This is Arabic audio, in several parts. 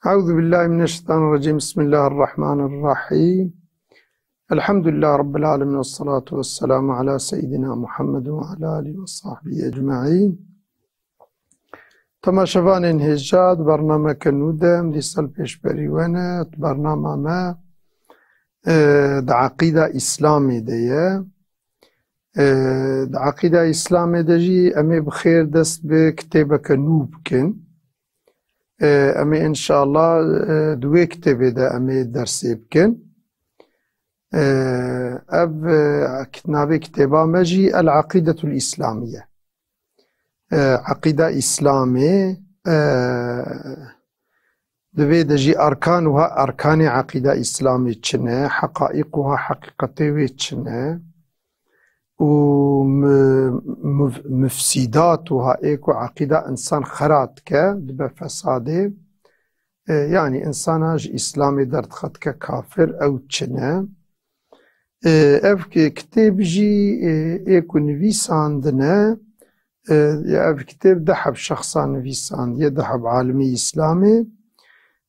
أعوذ بالله من الشيطان الرجيم. بسم الله الرحمن الرحيم. الحمد لله رب العالمين، والصلاة والسلام على سيدنا محمد وعلى آله وصحبه أجمعين. تماشاوان هجاد برنامج كنودم دي سال پیش بریوانه برنامه ما دا عقیده اسلامی دیه. دا عقیده اسلامی دی امی بخیر دست به کتاب کنوب کن. امی انشاءالله دوی کتابه ده امی درسی بکن. اب ناوی کتابه مجی العقیدة الاسلامیه. عقیده اسلامی دوی دجی ارکانها ارکان عقیده اسلامی چنه، حقائقها حقیقتوی چنه، و مفسداتها ایکو عقیده انسان خراد که دبه فساده، یعنی انسان هاج اسلامی درد خد که کافر او چنه. اف که کتاب جی ایکو نویساندنه، اف کتاب دحب شخصا نویساند، یه دحب عالمی اسلامی،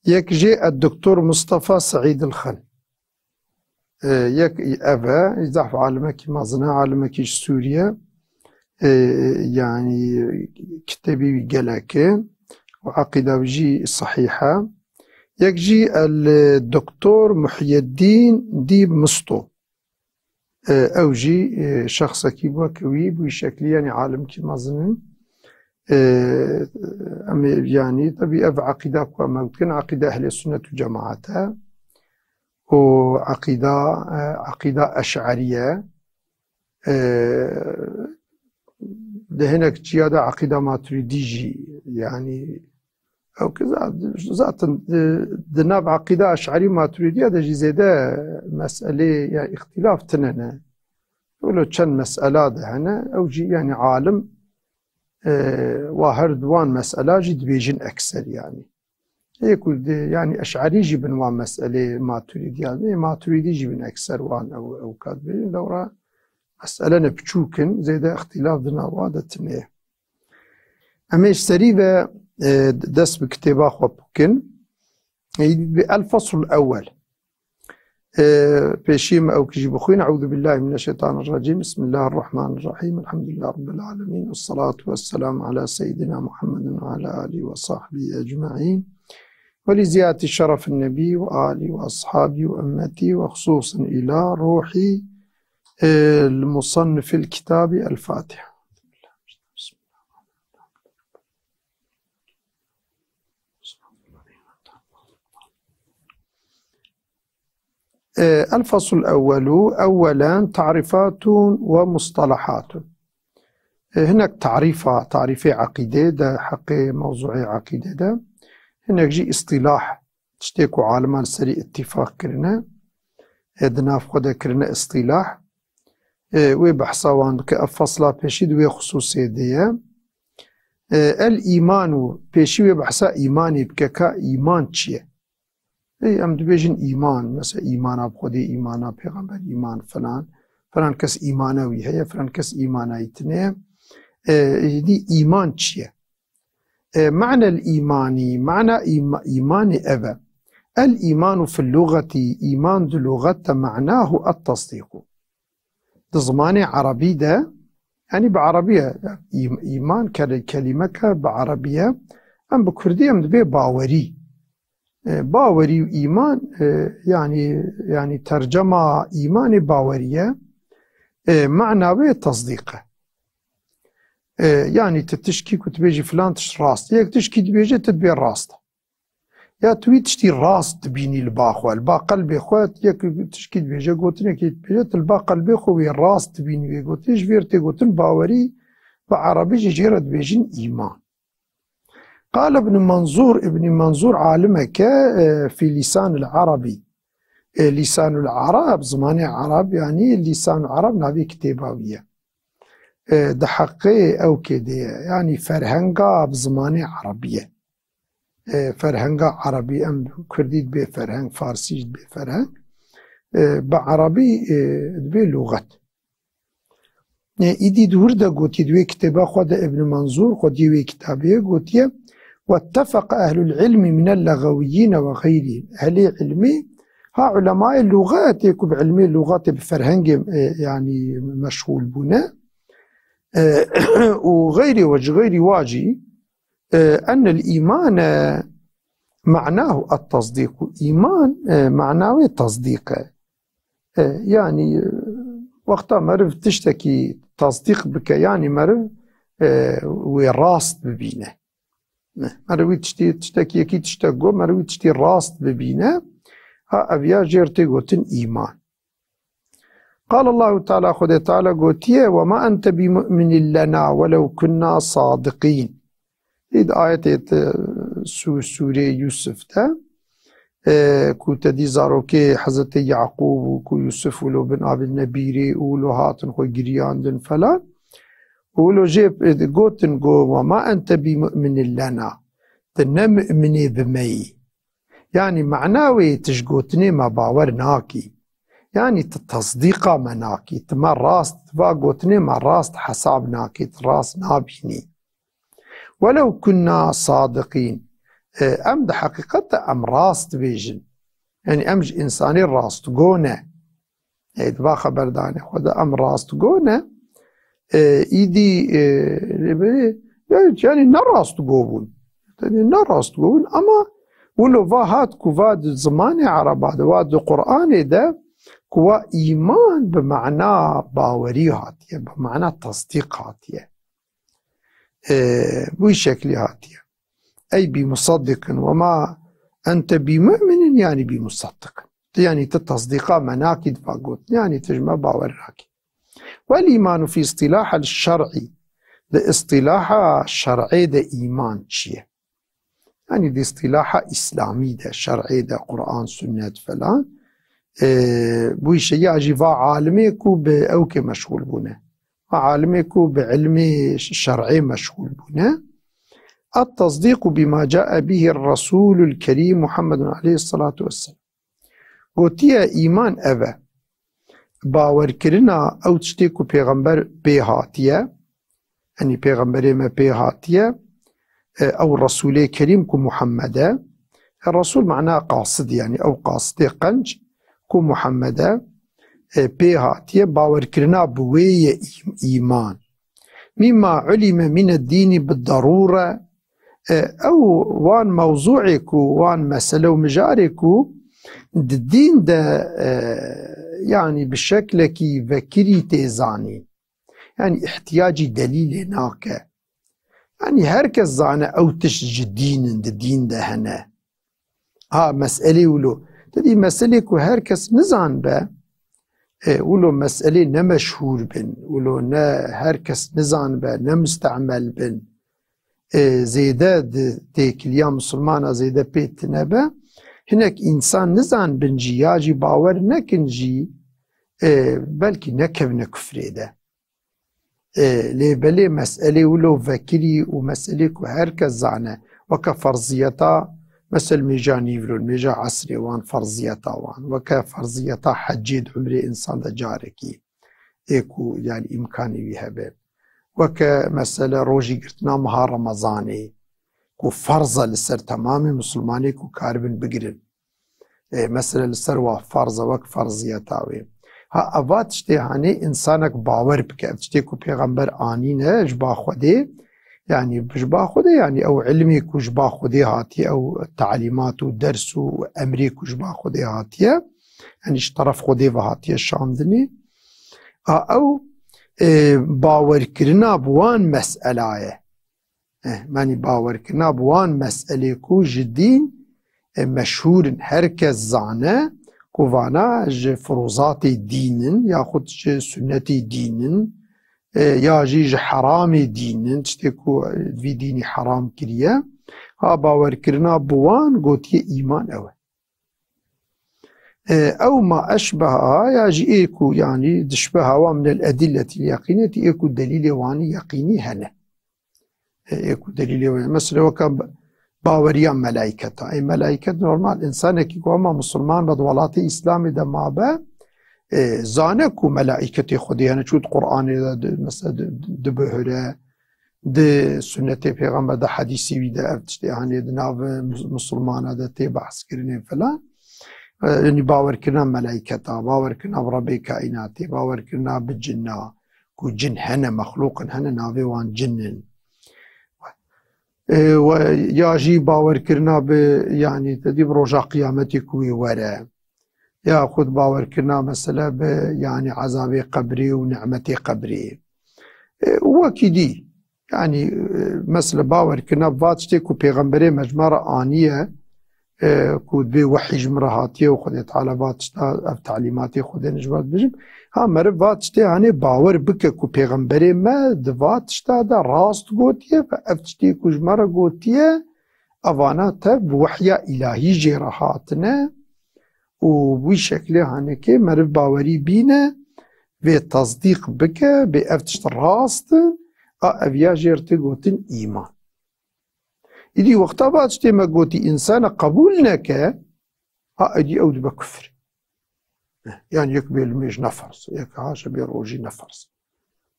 یک جی الدكتور مصطفى سعيد الخل، یک أبا يضعف عالمك مازنا عالمك سوريا، يعني كتابي جلاكي وعقيدة جي صحيحة. یک جي الدكتور محي الدين ديب مسطو، أو جي شخص كيبوا كويب وشكلي يعني عالم كي مازنا، يعني طبيعي أف عقيدة ممكن عقيدة أهل السنة وجماعتها، وعقيدة أشعرية، لهناك جيادة عقيدة ماتريديجي، يعني أو كذا ذات دناب عقيدة أشعرية ماتريدية ده جي زيادة مسألة يعني اختلاف تننا، ولو كان مسألة ده هنا أو جي يعني عالم واهر دوان مسألة جد بيجن أكثر، يعني يقول يعني أشعري جبن وان مسألة ماتريدي، يعني ماتريدي جبن أكثر وان أو كاتبين دورة مسألة نبتشوكن زيدا اختلاف دنا وادتنه. أما اشتريبه دس بكتابة خوبكن الفصل الأول. بيشيم أو كجي بخوين. أعوذ بالله من الشيطان الرجيم. بسم الله الرحمن الرحيم. الحمد لله رب العالمين، والصلاة والسلام على سيدنا محمد وعلى آله وصحبه أجمعين، ولزيادة الشرف النبي وآله وأصحابه وأمتي، وخصوصا إلى روحي المصنف الكتاب الفاتحة. الفصل الأول. أولا تعريفات ومصطلحات. هناك تعريف عقيدة ده حق موضوع عقيدة ده. هناك جي اصطلاح تشتيكو عالمان سري اتفاق كرنا، دناف خدا كرنا اصطلاح وبحثوان كأفصلا بيشيد وخصوصي دي. الإيمان بيشي وبحثا إيماني بككا إيمان چيه؟ ام دبيجن إيمان، مثلا إيمانا بخدي، إيمانا بيغمبر، إيمان فلان كس إيمانوي هي، فلان كس إيماناي تنه. دي إيمان چيه؟ معنى الإيماني، معنى إيمان أبا. الإيمان في اللغة، إيمان دو لغة معناه التصديق. زماني عربي ده يعني بعربية إيمان كلمة بعربية، أم بكردية أم دبي باوري. باوري وإيمان يعني ترجمة إيمان باورية معناه تصديقه. يعني تتشكي كتبيجي فلان تش راست، ياك تشكي تبيجي تدبي الراست، يا توي تشتي راست تبيني الباخو البا قلبي خوات، ياك تشكي تبيجي قوتني كي تبيجي البا قلبي خوي الراست تبيني قوتنيش فيرتي قوتن باوري بعربي جيرة تبيجين إيمان. قال ابن منظور عالمك في لسان العربي. لسان العرب زمان عرب، يعني لسان العرب نبي كتاباوية ده حقي أو كده، يعني فرهنگا بزماني عربية، فرهنگا عربي أم كرديد بي فرهنگ، فارسيج بي فرهنگ، بعربي بي لغة. إيدي دور ده قوتي دوي كتابا خود ابن منظور خود دوي كتابية قوتي واتفق أهل العلم من اللغويين وغيرهم. أهل علمي ها علماء اللغات يكو بعلمي اللغات بفرهنج يعني مشغول بنا وغير وجه غير واجي أن الإيمان معناه التصديق. إيمان معناه التصديق، يعني وقتا مرف تشتكي تصديق بك يعني مرف وراست ببينه، مروي تشتكي يكي تشتكو مروي تشتي راست ببينه. ها أبيا جيرتي قوتن إيمان. قال الله تعالى خد تعالى قوتيه وما أنت بمؤمن لنا ولو كنا صادقين. إذ آية سورة يوسف ده كو تدي زاروكي حضرت يعقوب وكو يوسف ولو بن أبي النبيري ولو هاتن خو جريان دن فلان ولو جيب قوتن قو وما أنت بمؤمن لنا تنمؤمني بمي، يعني معناوي تشقوتني ما باورناكي، يعني تصديقا مناكي تما راست تفاقوتني ما راست حسابناكي تراس نابيني. ولو كنا صادقين أم ده حقيقة أم راست بيجن، يعني أمج إنساني راست قونا يتبا خبر داني خدا أم راست قونا إيدي يعني نراست قوبون، يعني نراست قوبون. أما ولو فاهات كوفاد زمان عربات واد القرآن ده كوا إيمان بمعنى باوري هاتيه بمعنى تصديق هاتيه بوي شكل هاتيه أي بمصدق وما أنت بمؤمن يعني بمصدق، يعني تتصديقا مناكد فاقوت يعني تجمع باوراكي. والإيمان في اصطلاح الشرعي ده اصطلاح الشرعي ده إيمان شيء، يعني دي اصطلاح إسلامي ده شرعي ده قرآن سنة فلان بوي شيء عجيبا عالميكو بأوكي مشغول بونه عالميكو بعلمي شرعي مشغول بونه. التصديق بما جاء به الرسول الكريم محمد عليه الصلاة والسلام. قوتيا إيمان أبا باور كرنا أو تشتيكو پیغمبر بهاتيا، يعني پیغمبر ما بهاتيا أو الرسول الكريم كو محمد. الرسول معناه قاصد يعني أو قاصد قنج كو محمد بهاتيا باور كرنا بوي إيمان مما علم من الدين بالضرورة أو وان موضوعك وان مسألة ومجارك الدين ده يعني بالشكل كي فكري تيزاني، يعني احتياجي دليل هناك، يعني هركز زانه أو تشجدين الدين ده هنا ها مسألة ولو تدي مسألة وهركز نزان به ولو مسألة نمشهور بن ولو هركز نزان به نمستعمل بن زيدا تيكليا مسلمانة زيدا بيت نبا هناك إنسان نزان بنجياجي باور نكنجي بلكي نكبنا كفري ده لبلي مسألة ولو فكري ومسألة هركز زعنة وكفرزيتا مثل ميجا نيفرو الميجا عصري وان فرزيتا وان وكفرزيتا حجيد عمري إنسان دا جاركي إيكو يعني إمكاني بيها باب وكمسألة روجي قرتنا مها رمضاني كو فرزة لسر تمامي مسلماني كو كاربن بقرن مسألة لسر وفرزة وك فرزيتاوي ها أفات تشتي هاني إنسانك باور بك تشتي كو بيغمبر آنينه جبا خودي يعني بجبا خودي يعني أو علمي كو جبا خودي هاتي أو تعليمات ودرس وأمري كو جبا خودي هاتي يعني اشترف خودي وهاتي الشامدني أو باور كرنا بوان مسألة ماني باور كرنا بوان مسألة كو جدين مشهور هركز زعنه كوفانا ج فروزات دين ياخد ج سنة دين يا جي حرام دين تشتكو في ديني حرام كريا ها باور كرنا بوان قوتي إيمان أو ما أشبهها يا جي إيكو يعني تشبهها من الأدلة اليقينية إيكو دليل واني يقيني هنا إيكو دليل واني مثلا وكان باوريان ملائكة أي ملائكة نورمال إنسان كي قوما مسلمان بدولاتي إسلامي دا ما با زانكو ملائكة خدي أنا شو القرآن مثلا دبهرة ده سنة پیغمبر ده حدیثی وی ده افتشتی هنی ده ناو مسلمان ده تی بحث کرنه فلان يعني باور كنا ملائكة باور كنا بربي كائنات باور كنا بالجنة كو جن هنا مخلوق هنا ناوي وان جنن وياجي باور كنا ب يعني تدي بروجا قيامتي كوي ورا يا خذ باور كنا مثلا ب يعني عذاب قبري ونعمتي قبري وكدي يعني مثلا باور كنا باتشتي كو بيغمبري مجمرة آنية كود بي وحي جمرهاتي وخذ تعالى باتشتا اف تعليماتي خذ نجبات بجم ها مر باتشتي يعني باور بك كو بيغمبري ما دفاتشتا دا راست قوتيه فافتشتي كو جمرة قوتيه افانا تب وحيا الهي جيرهاتنا وبوي شكله هنكي مر باوري بينا بتصديق بك بافتشت راست افيا جيرتي قوتن ايمان إذا وقتا باتشتي ما قوتي إنسان قبول نكا إدي أود بكفر يعني يكبيل ميج نفرس يكهاش بيروجي نفرس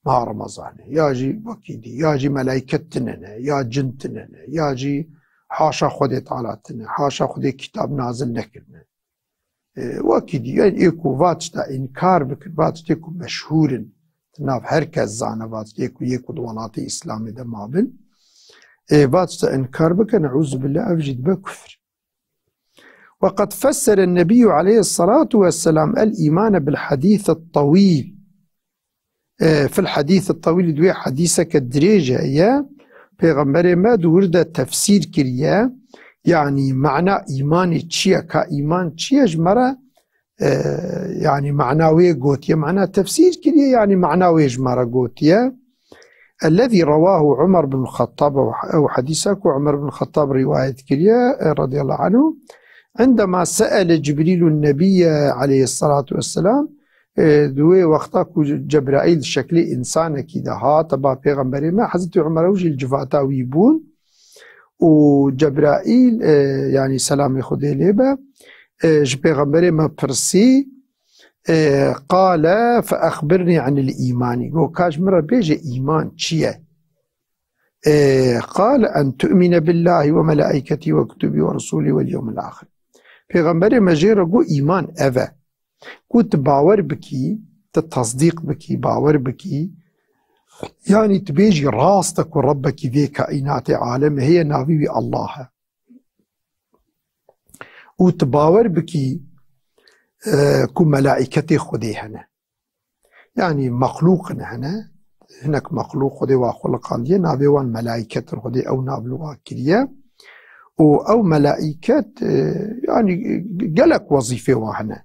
مع رمضان ياجي وكيدي ياجي ملايكتنا يا جنتنا ياجي حاشا خدت علاتنا حاشا خدت كتاب نازل نكرنا وكيدي يعني إيكو باتشتا إنكار بك باتشتيكو مشهور تناف هركز زانا باتشتيكو يكو دواناتي إسلامي دا مابن باتشتا إنكار بك نعوذ بالله أفجد بكفر وقد فسر النبي عليه الصلاة والسلام الإيمان بالحديث الطويل في الحديث الطويل دوي حديثك الدريجة يا پیغمبر ما دورده تفسير كريا يعني معنى إيمان تشيا كإيمان تشيا جمرة يعني معناوي قوتيا معنى تفسير كريا يعني معناوي جمرة قوتيا الذي رواه عمر بن الخطاب أو حديثك وعمر بن الخطاب رواية كريا رضي الله عنه عندما سأل جبريل النبي عليه الصلاة والسلام دوي وقتا جبرائيل شكل إنسان كده ها تبا پیغمبر ما حضرت عمر وجه الجفاتا ويبون وجبرائيل يعني سلام خدي ليبا پیغمبر ما برسي قال فأخبرني عن الإيمان قو كاش مرة بيجي إيمان چيه قال أن تؤمن بالله وملائكته وكتبه ورسوله واليوم الآخر پیغمبر مجير قو إيمان أفا قو تباور بكي تتصديق بكي باور بكي يعني تبيجي راستك وربك في كائنات عالم هي ناوي الله وتباور بكي كو ملائكتي خدي هنا يعني مخلوق هنا هناك مخلوق خدي وخلق لي ناوي وان ملائكة خدي أو نابلوا كريا أو ملائكة يعني قالك وظيفة وهنا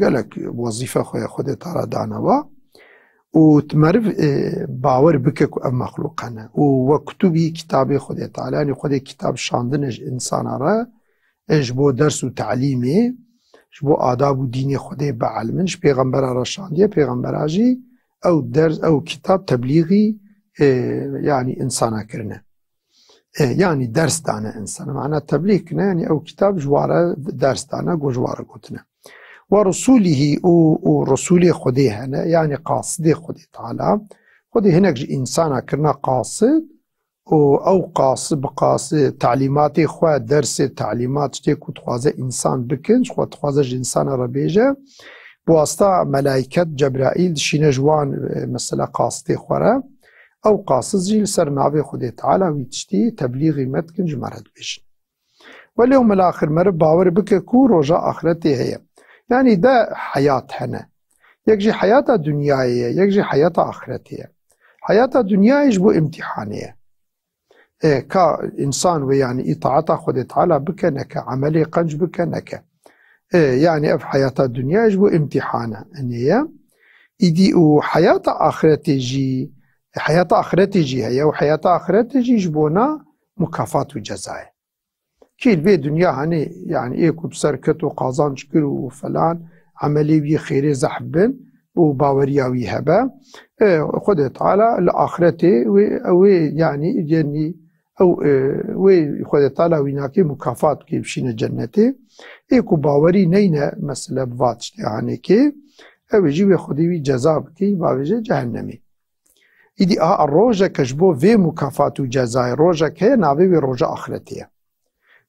قالك وظيفة خدي ترى دانوا وتمرف باور بك مخلوق هنا وكتبي كتابي خدي تعالى يعني خدي كتاب شاندنج إنسان را اجبو درس وتعليمي جبو آداب و دين خدي بعلمنش پیغمبر رشاندية پیغمبر آجي أو درس أو كتاب تبليغي يعني إنسانا كرنا يعني درس دانا إنسان معنى تبليغ كنا يعني أو كتاب جوارة درس دانا جو جوارة قوتنا ورسوله ورسوله خدي هنا يعني قاصدي خدي تعالى خدي هناك إنسانا كرنا قاصد أو قاصد بقاصد تعليماتي خوا درس تعليمات تيكو تخوازة إنسان بكنش خوا تخوازة إنسان ربيجة بواسطة ملائكة جبرائيل شين جوان مثلا قاصدي خورا أو قاصد جيل سرناوي خدي تعالى ويتشتي تبليغي متكن جمرد بيش واليوم الآخر مرب باور بك كو رجاء آخرتي هي يعني ده حياة هنا يكجي حياة دنياية يكجي حياة آخرتي حياة دنيا يجبو امتحانية كإنسان ويعني إطاعته خد تعالى بكنك عملي قنج بكنك يعني في حياة الدنيا يجب امتحانه أنية إدي وحياة آخرتي جي حياة آخرتي جي هي وحياة آخرتي جي يجبونا مكافات وجزاء كي البي دنيا هني يعني إيه كب سركت وقازان شكر وفلان عملي بي خيري زحبن وباورياوي هبا خد تعالى الآخرتي يعني جني أو وخد تعالى ويناكي مكافات كي بشين جنتي إيكو باوري نينا مثلا بفاتش يعني كي أو يجي خدي جزاء كي باوجه جهنمي إيدي الروجة كجبو في مكافات وجزاء روجة كي ناوي روجة آخرتية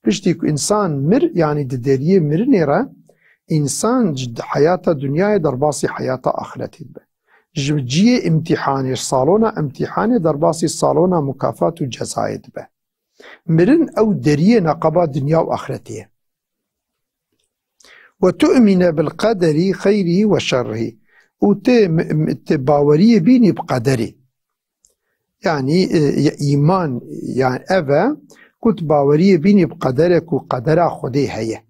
بشتيك إنسان مر يعني ددريه مر نيرا إنسان جد حياته دنيا درباسي حياته آخرتي جيه امتحاني صالونا امتحاني درباسي صالونا مكافات وجزاء به مرن أو دريه نقبا دنيا وآخرتية وتؤمن بالقدر خيره وشره وتباوريه بيني بقدره يعني إيمان يعني أبا كنت باوريه بيني بقدرك وقدر خدي هي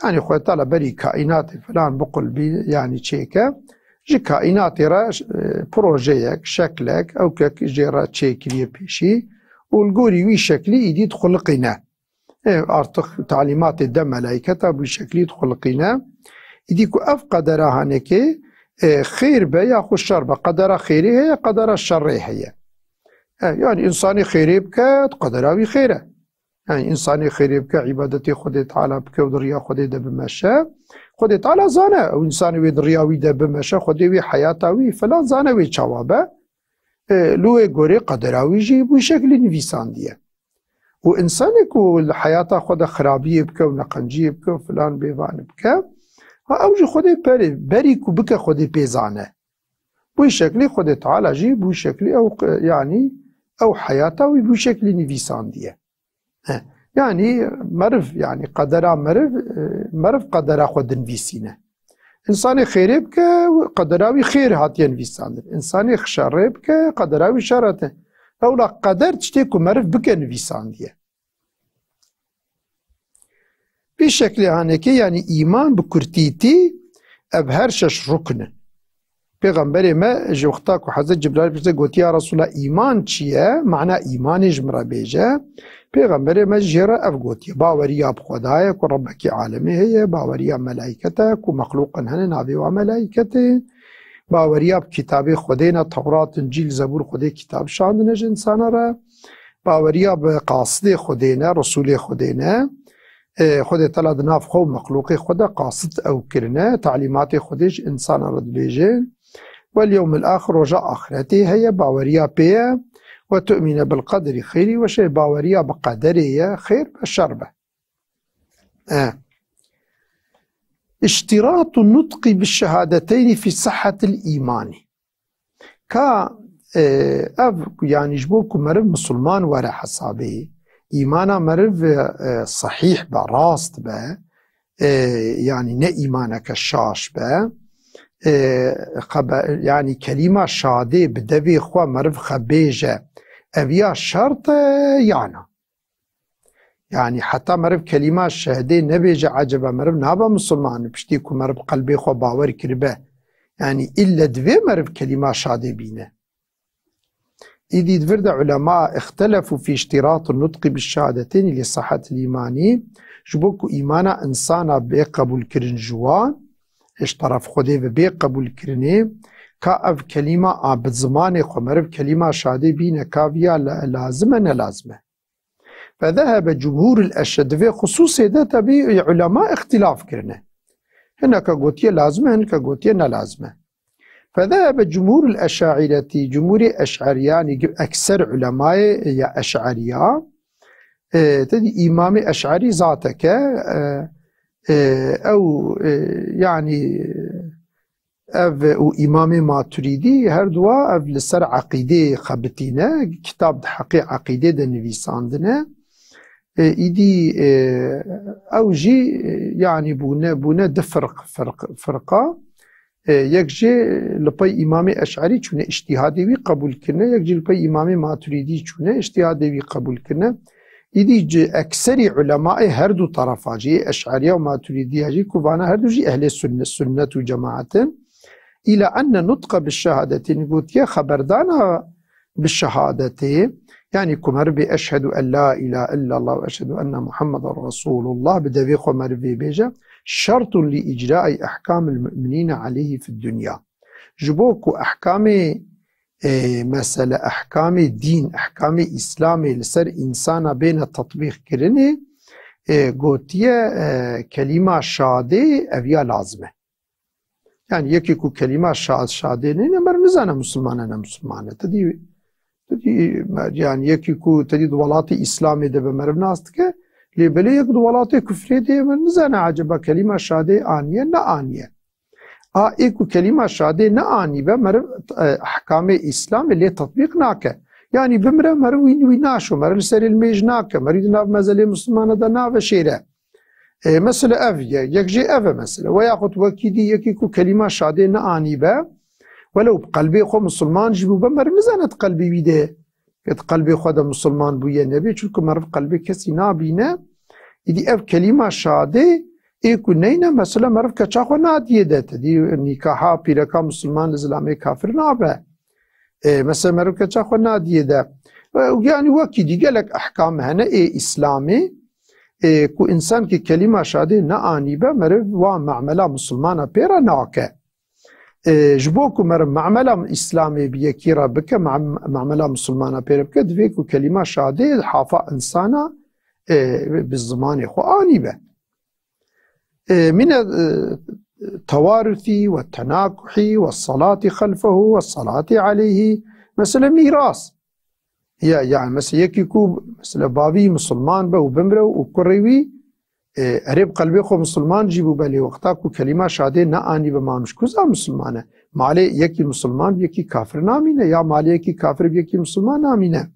يعني خوي طالع بري كائنات فلان بقول بي يعني تشيكا جي كائنات را بروجيك شكلك أو كك جيرا تشيكلي بيشي والقوري وي شكلي يدي تخلقنا أرتخ تعليمات الدم ملائكته بشكل تخلقنا يديكو أف قدرها هنكي خير بيا خو الشر بقدر خيري هي قدر الشر هي يعني إنساني خيري بك قدراوي خيره يعني إنساني خيري بك عبادتي خدي تعالى بك ودريا خدي ده بمشا خدي تعالى زانا أو إنساني ودرياوي ده بمشا خدي وي حياتاوي فلا زانا وي تشوابه لوي غوري قدراوي جي بشكل نفيسان ديه وإنسانك والحياة خده خرابية بك ونقنجية بك وفلان بيفان بك أوجي خده بريك بك خده بيزانه بوي شكلي خده تعالى جي بوي شكلي أو يعني أو حياته بوي شكلي نفيسان ديه يعني مرف يعني قدرا مرف قدرا خود نفيسينه إنساني خيري بك قدراوي خير هاتي نفيسان إنساني خشاري بك قدراوي شرته أولا قدر تشتيكو مرف بك نفيسان ديه بشكل هانكي يعني إيمان بكرتيتي أبهرشش ركن پیغمبر ما جوختاك وحضرت جبرائيل بيجي قلت يا رسول الله إيمان چيه معنى إيمان جمرة بيجه پیغمبر ما جرا أف قلت باوريا بخدايك وربك عالمي هي باوريا ملائكتك ومخلوقا هن نابي وملائكته باوريا بكتاب خدينا توراة انجيل زبور خدي كتاب شاندنج انسان را باوريا بقاصد خدينا رسول خدينا خدي طلع ناف خو مخلوق خدا قاصد او كرنا تعليمات خديش انسان رد بيجي واليوم الاخر وجاء اخرته هي باوريا بيه وتؤمن بالقدر خيري وشي باوريا بقدره خير بشر به اشتراط النطق بالشهادتين في صحة الإيمان كا يعني جبوكم مرف مسلمان ورا حسابي إيمانا مرف صحيح براست به يعني نا إيمانك الشاش به يعني كلمة شادي بدوي خوا مرف خبيجة أبيا شرط يعني حتى مرف كلمة شهدي نبيجة عجبة مرف نابا مسلمان بشتيكو مرف قلبي خو باور كربه يعني إلا دوي مرف كلمة شادي بينه إذ دفرد علماء اختلفوا في اشتراط النطق بالشهادتين لصحة الإيمان جبوكو إيمانا إنسانا بيقبل كرن جوان اشترف خده بيقبل كرنه كأف كلمة عبد زمان خو مرف كلمة شادي بينه كافيا لازمة نلازمة فذهب جمهور الأشدفي خصوصي ده تبي علماء اختلاف كرنه هناك قوتية لازمة هناك قوتية نلازمة فذهب جمهور الأشاعرة جمهور أشعريان أكثر علماء يا أشعرية تدي إمام أشعري ذاتك أو يعني أو إمام ماتريدي هردوا أو لسر عقيدة خبتينا كتاب حقي عقيدة ده نويساندنا إيدي أو جي يعني بونا فرقة يكجي لبي إمام أشعري چونه اجتهادي وي قبول كرنا يكجي لبي إمام ماتريدي چونه اجتهادي وي قبول كرنا إيدي أكثر علماء هردو طرفا جي أشعرية وماتريدية جي كوبانا هردو جي أهل السنة وجماعة إلى أن نطق بالشهادتين قلت يا خبردانا بالشهادتين يعني كمر بأشهد أن لا إله إلا الله وأشهد أن محمد رسول الله بدوي خمر بيجا شرط لإجراء أحكام المؤمنين عليه في الدنيا جبوكو أحكام مثلا أحكام الدين أحكام إسلامي لسر إنسان بين التطبيق كرني قلت يا كلمة شادي أبيا لازمة يعني يكيكو كلمة شادين مر نزانا مسلمان أنا مسلمان تدي يعني يكيكو تدي ولاتي إسلامي دب مر بناستك لبلي يقد ولاتي كفري دي مر نزانا عجبا كلمة شادي آنية نا آنية إيكو كلمة شادي نا آنية بمر أحكام إسلام اللي تطبيق ناكه يعني بمر مر ويناشو مر لسر الميج ناكه مريد ناف مزالي مسلمان دا ناف شيره مثلا أفيا يكجي أفا مثلا وياخد وكيدي يكيكو كلمة شادي نآني با ولو بقلبي خو مسلمان جيبو بمر مزانة قلبي بيده كت قلبي خو دا مسلمان بويا نبي چونكو مرف قلبي كسي نابينه إدي أف كلمة شادي إيكو نينا مثلا مرف كچاخو ناديه دات دي نكاحا بيركا مسلمان لزلامي كافر نابا مثلا مرف كچاخو ناديه دا يعني وكيدي قالك أحكام هنا إسلامي کو انسان کی کلمه شاده نه آنی به مرف و معامله مسلمانه پیرا ناکه جبو کو مرف معامله اسلامی بیه کی را بکه معامله مسلمانه پیرا بکه دوی کو کلمه شاده حافظ انسانه بالزمان خو آنی به من التوارث والتناكح والصلاة خلفه والصلاة عليه مثلا ميراث يعني مثلا يكيكو مثلا بابي مسلمان به وبمره وكريوي قريب قلبي خو مسلمان جيبو بالي وقتاكو كلمة شاده نا آني بما مشكوزا مسلمانه مالي يكي مسلمان بيكي كافر نامينه يا مالي يكي كافر بيكي مسلمان نامينه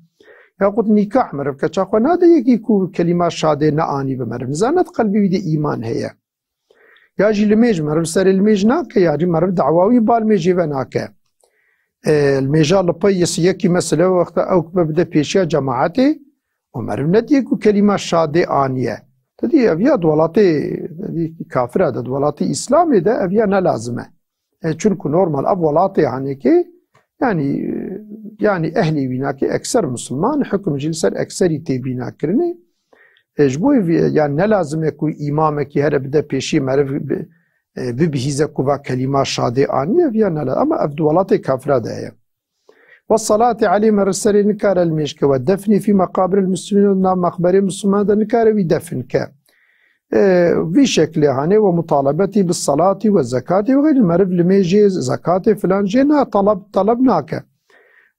يا قد نكاح مرف كچاخو ناده يكيكو كلمة شاده نا آني بمرف نزانت قلبي بيدي إيمان هي يا جي الميج مرف سر الميج ناكه يا جي مرف دعواوي بالميجي ناكه المجال لبيس يكي مثلا وقت أو ببدأ بيشيا جماعتي ومرف نديكو كلمة شادة آنية تدي أبيا دولاتي كافرة دولاتي إسلامي ده أبيا نلازمه چونكو نورمال أب ولاتي يعني أهلي بيناكي أكثر مسلمان حكم جلسر أكثري تبينا كرني جبوي يعني نلازم يكو إمامك هذا بدأ بيشي مرف ببهيزة كوبا كلمة شادة آنية فيها أما أفدولات كافرة ده والصلاة عليه مرسل نكار المشك والدفن في مقابر المسلمين ونام مقبر المسلمين ده نكار ويدفنك بشكل هاني ومطالبتي بالصلاة والزكاة وغير المرف لميجي زكاة فلان جينا طلبناك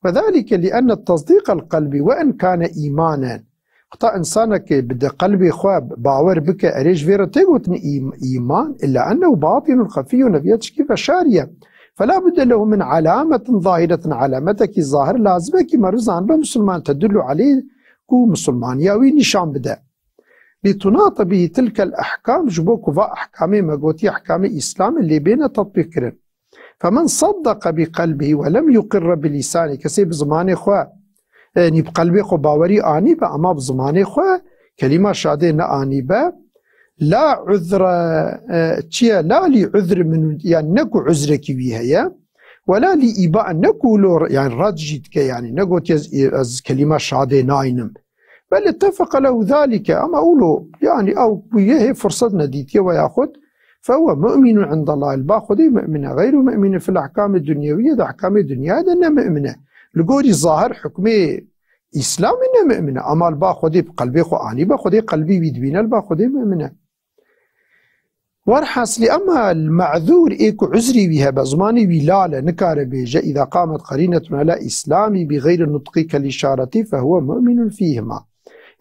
وذلك لأن التصديق القلبي وإن كان إيمانا قطع إنسانك بدا قلبي خواب باور بك أريج فيرا تيغوتن إيمان إلا أنه باطن خفي نبيتش كيف شارية فلا بد له من علامة ظاهرة علامتك الظاهر لازمك مرزان بمسلمان تدل عليه كو مسلمان ياوي نشان بدا لتناط به تلك الأحكام جبوك وفا أحكامي مقوتي أحكامي إسلام اللي بين تطبيق كرن فمن صدق بقلبه ولم يقر بلسانه كسيب زماني خواه يعني بقلبي خو باوري آني با أما بزماني خو كلمة شاده نا آني با لا عذر لا لي عذر من يعني نكو عذرك بيها ولا لي إباء نكو لور يعني رجيتك يعني نكو تيز كلمة شاده ناينم بل اتفق له ذلك أما أولو يعني أو بيه فرصة نديتي وياخد فهو مؤمن عند الله الباخذ مؤمن غير مؤمن في الأحكام الدنيوية ده أحكام الدنيا ده مؤمنة لقولي ظاهر حكمي إسلام إنه مؤمنة أما البا خدي بقلبي خو آني با خدي قلبي بيدبين البا خدي مؤمنة ورحس لأما المعذور إيكو عذري بها بزماني بلالة نكار بيجا إذا قامت قرينة على إسلامي بغير النطق كالإشارة فهو مؤمن فيهما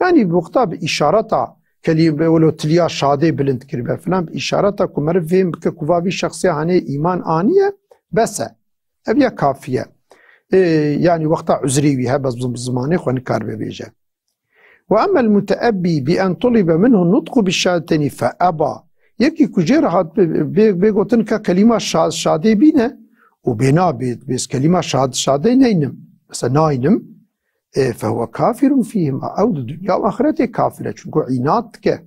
يعني بوقتها بإشارتها كلمة ولو تليا شادي بلند كربا فلان بإشارتها كمرف فهم ككوفافي شخصية هاني إيمان آنية بس أبيا كافية يعني وقتها عذري بها بس بزماني خو نكار بيجا وأما المتأبي بأن طلب منه النطق بالشهادتين فأبى يكي كجير هاد بيقوتن كلمة شادي بينا وبينا بس كلمة شادي نينم بس ناينم فهو كافر فيهما أو الدنيا وآخرته كافرة شنكو عنادك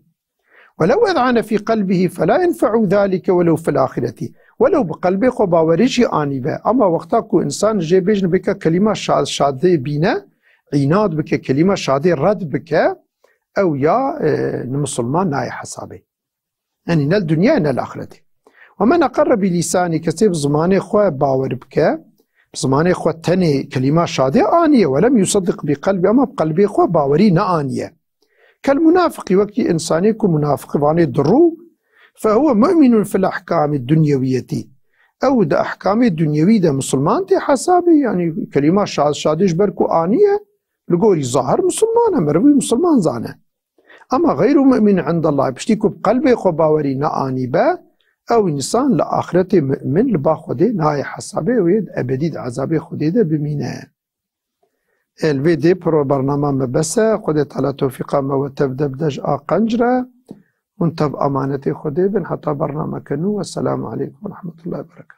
ولو أذعن في قلبه فلا ينفع ذلك ولو في الآخرة ولو بقلبه خو باوريجي آني به أما وقتا كو إنسان جي بيجن بك كلمة شادة بينا عناد بك كلمة شادة رد بك أو يا المسلمان ناي حسابي يعني نا الدنيا نا الآخرة ومن أقر بلساني كسيب زماني خو باور بك بزماني خو تني كلمة شادة آنية ولم يصدق بقلبه أما بقلبه خو باوري نا آنية كالمنافق وكي إنساني كو منافق واني درو فهو مؤمن في الأحكام الدنيوية او دا احكام دنيوي دا مسلمان تي حسابي يعني كلمة شادش بركو آنية لقولي ظاهر مسلمان مروي مسلمان زانه اما غير مؤمن عند الله بشتيكو بقلبي خو باوري نا آني با او انسان لآخرته مؤمن لبا خوده ناي حسابي ويد ابديد عذابي خوده دا بمينه الفيدي برو برنامج مبسه خود تعالى توفيقا ما وتبدأ بدج قنجرة وانت بأمانتي خدي بن حتى برنامج كنو والسلام عليكم ورحمة الله وبركاته.